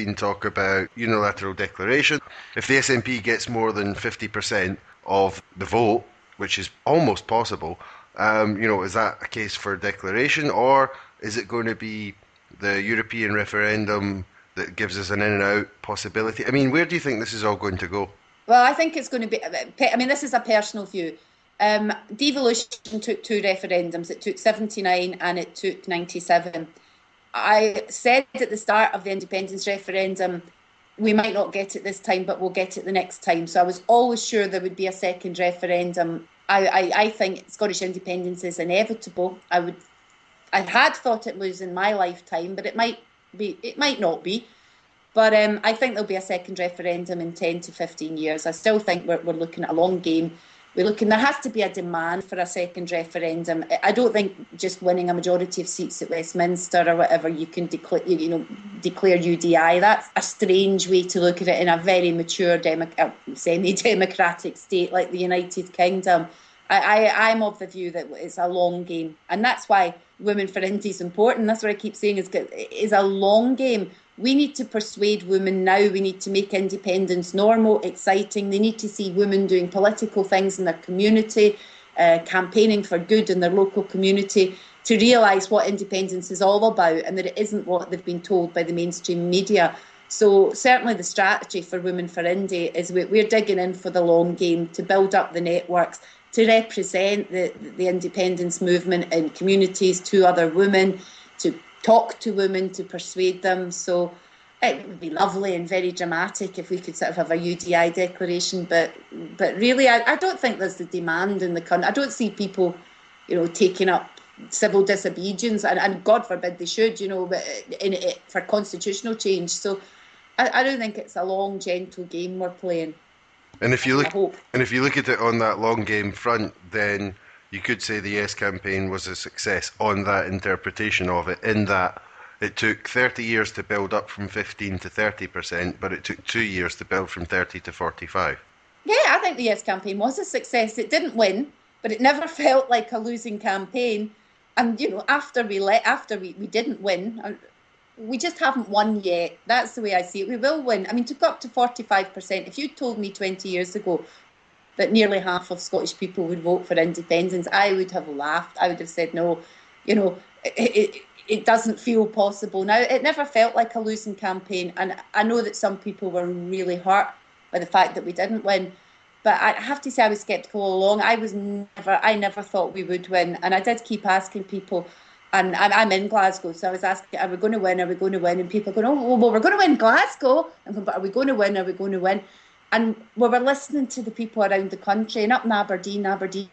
been talk about unilateral declaration. If the SNP gets more than 50% of the vote, which is almost possible, is that a case for declaration, or is it going to be the European referendum that gives us an in and out possibility? I mean, where do you think this is all going to go? Well, I think it's going to be, I mean, this is a personal view. Devolution took two referendums. It took 79 and it took 97. I said at the start of the independence referendum, we might not get it this time, but we'll get it the next time. So I was always sure there would be a second referendum. I think Scottish independence is inevitable. I had thought it was in my lifetime, but it might not be. But I think there'll be a second referendum in 10 to 15 years. I still think we're looking at a long game. There has to be a demand for a second referendum. I don't think just winning a majority of seats at Westminster or whatever you can declare UDI. That's a strange way to look at it in a very mature semi-democratic state like the United Kingdom. I'm of the view that it's a long game, and that's why Women for Indy is important. That's what I keep saying, is a long game. We need to persuade women now. We need to make independence normal, exciting. They need to see women doing political things in their community, campaigning for good in their local community, to realise what independence is all about and that it isn't what they've been told by the mainstream media. So certainly the strategy for Women for Indy is we're digging in for the long game, to build up the networks, to represent the independence movement in communities to other women, to talk to women, to persuade them. So it would be lovely and very dramatic if we could sort of have a UDI declaration, but really I don't think there's the demand in the country. I don't see people, taking up civil disobedience, and God forbid they should, for constitutional change. So I don't think it's a long, gentle game we're playing. And if you look at it on that long game front, then you could say the Yes campaign was a success on that interpretation of it, in that it took 30 years to build up from 15 to 30%, but it took 2 years to build from 30 to 45. Yeah, I think the Yes campaign was a success. It didn't win, but it never felt like a losing campaign. And, after we didn't win, we just haven't won yet. That's the way I see it. We will win. I mean, to go up to 45%, if you told me 20 years ago that nearly half of Scottish people would vote for independence, I would have laughed. I would have said, no, it doesn't feel possible now. It never felt like a losing campaign. And I know that some people were really hurt by the fact that we didn't win. But I have to say I was sceptical all along. I never thought we would win. And I did keep asking people, and I'm in Glasgow, so I was asking, are we going to win? Are we going to win? And people going, oh, well, we're going to win Glasgow. I'm going, but are we going to win? Are we going to win? And we were listening to the people around the country, and up in Aberdeenshire,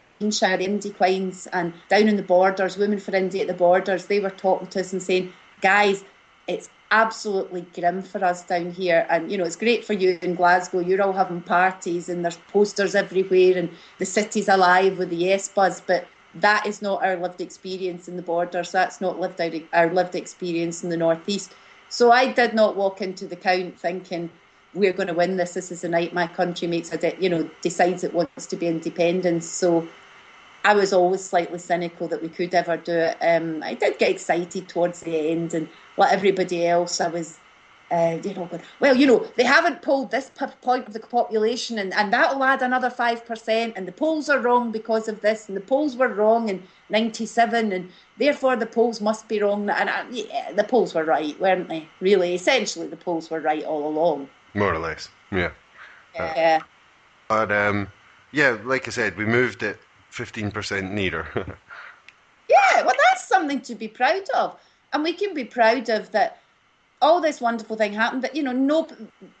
Indy Quines, and down in the borders, Women for Indy at the borders, they were talking to us and saying, guys, it's absolutely grim for us down here. And, it's great for you in Glasgow. You're all having parties and there's posters everywhere and the city's alive with the Yes buzz. But that is not our lived experience in the borders. That's not our lived experience in the northeast. So I did not walk into the count thinking we're going to win this. This is the night my country decides it wants to be independent. So I was always slightly cynical that we could ever do it. I did get excited towards the end, and like everybody else, I was, going, well, they haven't polled this point of the population, and that'll add another 5%, and the polls are wrong because of this, and the polls were wrong in 97, and therefore the polls must be wrong. And the polls were right, weren't they? Really, essentially, the polls were right all along. More or less, yeah. Yeah. But like I said, we moved it 15% nearer. Yeah, well, that's something to be proud of. And we can be proud of that all this wonderful thing happened, but,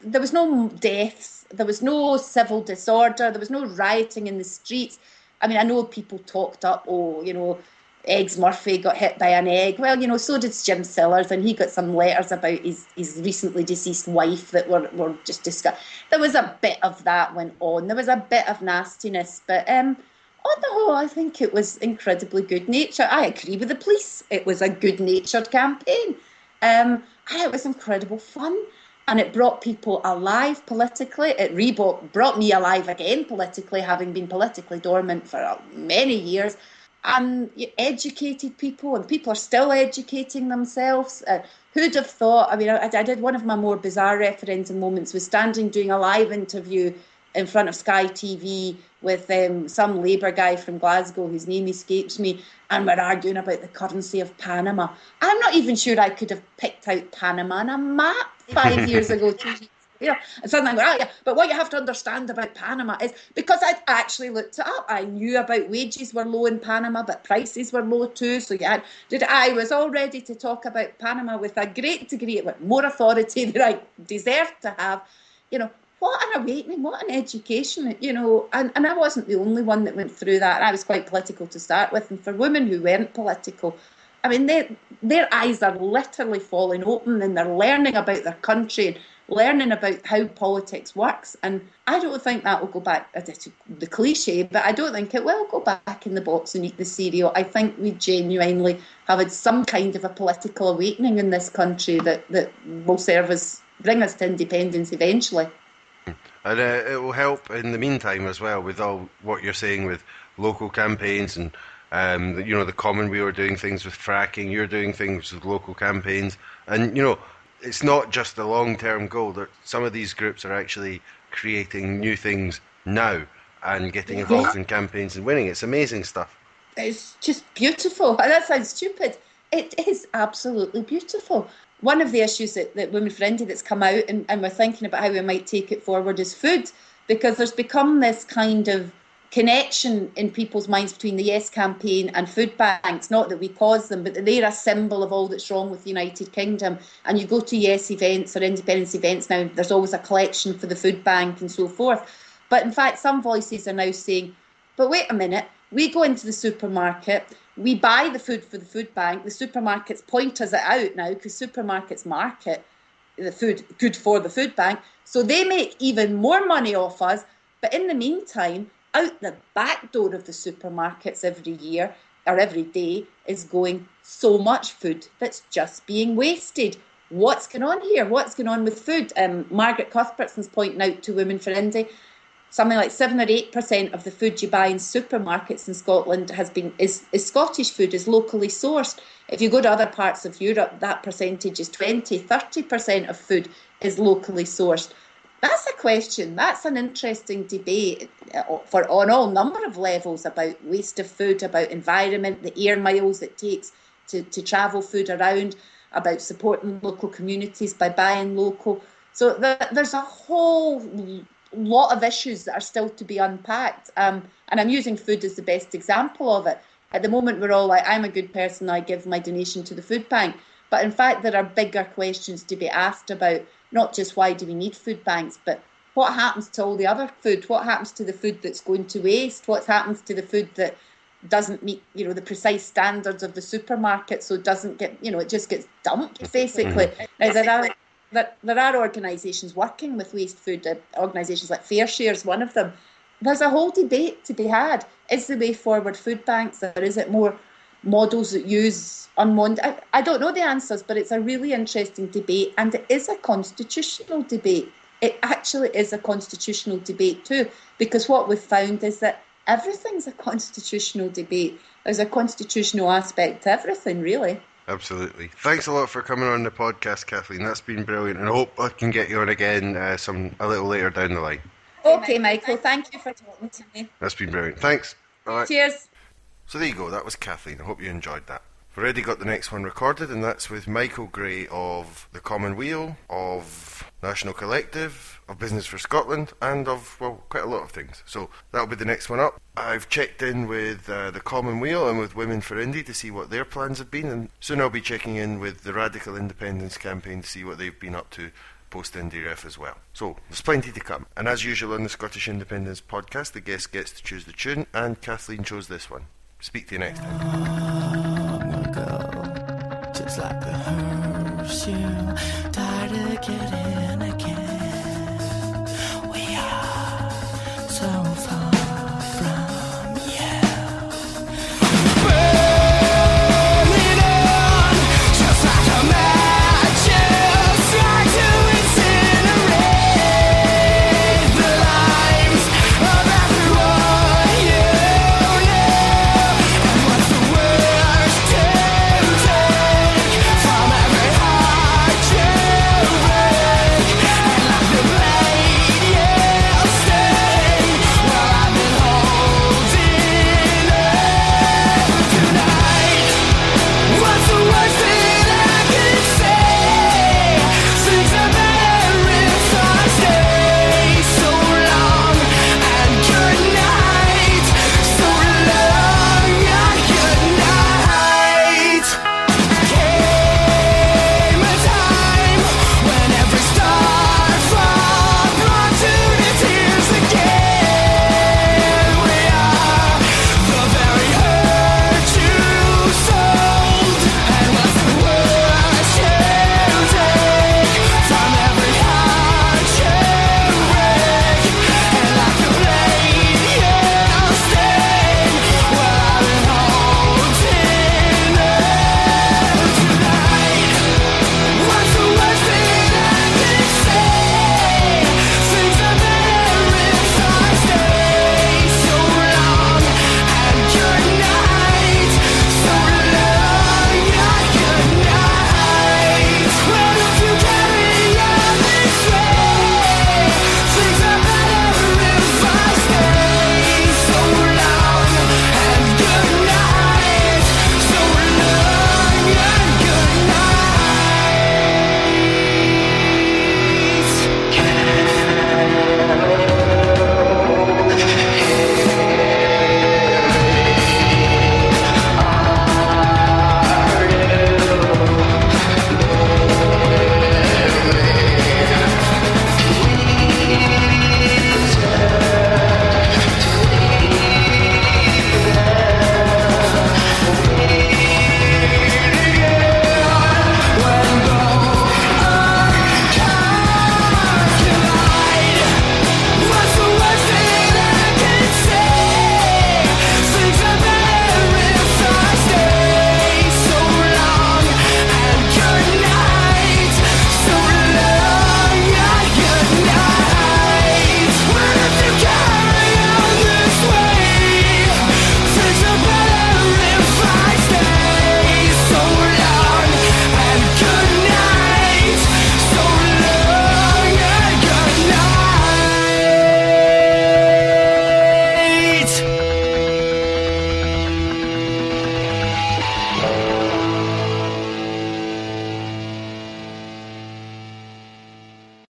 there was no deaths, there was no civil disorder, there was no rioting in the streets. I mean, I know people talked up, Eggs Murphy got hit by an egg. Well, so did Jim Sillars, and he got some letters about his recently deceased wife that were just discussed. There was a bit of that went on. There was a bit of nastiness, but on the whole, I think it was incredibly good nature. I agree with the police. It was a good-natured campaign. And it was incredible fun. And it brought people alive politically. It brought me alive again politically, having been politically dormant for many years. and educated people, and people are still educating themselves. Who'd have thought? I mean, I did one of my more bizarre referendum moments was standing doing a live interview in front of Sky TV with some Labour guy from Glasgow whose name escapes me, and we're arguing about the currency of Panama. I'm not even sure I could have picked out Panama on a map 5 years ago. And suddenly I'm going, oh yeah, but what you have to understand about Panama is, because I'd actually looked it up, I knew about wages were low in Panama, but prices were low too. So I was all ready to talk about Panama with a great degree of more authority than I deserved to have. What an awakening, what an education, and I wasn't the only one that went through that. I was quite political to start with, and for women who weren't political, I mean, their eyes are literally falling open, and they're learning about their country and learning about how politics works. And I don't think that will go back, the cliche, but I don't think it will go back in the box and eat the cereal. I think we genuinely have had some kind of a political awakening in this country that will bring us to independence eventually. And it will help in the meantime as well with all what you're saying with local campaigns and the Commonweal are doing things with fracking, you're doing things with local campaigns, and it's not just a long-term goal. That some of these groups are actually creating new things now and getting involved in campaigns and winning. It's amazing stuff. It's just beautiful. That sounds stupid. It is absolutely beautiful. One of the issues that Women for Indy that's come out, and we're thinking about how we might take it forward, is food, because there's become this kind of connection in people's minds between the Yes campaign and food banks. Not that we cause them, but they're a symbol of all that's wrong with the United Kingdom. And you go to Yes events or independence events now, there's always a collection for the food bank and so forth. But in fact, some voices are now saying, but wait a minute, we go into the supermarket, we buy the food for the food bank, the supermarkets point us it out now because supermarkets market the food good for the food bank, so they make even more money off us. But in the meantime, out the back door of the supermarkets every year or every day is going so much food that's just being wasted. What's going on here? What's going on with food? Margaret Cuthbertson's pointing out to Women for Indy, something like 7 or 8% of the food you buy in supermarkets in Scotland is Scottish food, is locally sourced. If you go to other parts of Europe, that percentage is 20, 30% of food is locally sourced. That's a question. That's an interesting debate on all number of levels about waste of food, about environment, the air miles it takes to travel food around, about supporting local communities by buying local. So there's a whole lot of issues that are still to be unpacked. And I'm using food as the best example of it. At the moment, we're all like, I'm a good person, I give my donation to the food bank. But in fact, there are bigger questions to be asked about, not just why do we need food banks, but what happens to all the other food? What happens to the food that's going to waste? What happens to the food that doesn't meet, the precise standards of the supermarket, so it doesn't get, it just gets dumped, basically. Now, there are organisations working with waste food, organisations like FareShare is one of them. There's a whole debate to be had. Is the way forward food banks, or is it more models that use unwanted? I don't know the answers, but it's a really interesting debate, and it is a constitutional debate. It actually is a constitutional debate too, because what we've found is that everything's a constitutional debate. There's a constitutional aspect to everything, really. Absolutely. Thanks a lot for coming on the podcast, Kathleen. That's been brilliant, and I hope I can get you on again a little later down the line. Okay, Michael. Thank you for talking to me. That's been brilliant. Thanks. All right. Cheers. So there you go. That was Kathleen. I hope you enjoyed that. We've already got the next one recorded, and that's with Michael Gray of the Commonweal, of National Collective, of Business for Scotland, and of, quite a lot of things. So that'll be the next one up. I've checked in with the Commonweal and with Women for Indy to see what their plans have been, and soon I'll be checking in with the Radical Independence campaign to see what they've been up to post-IndyRef as well. So there's plenty to come. And as usual on the Scottish Independence podcast, the guest gets to choose the tune, and Kathleen chose this one. Speak to you next time. I'm gonna go just like a hearse, yeah.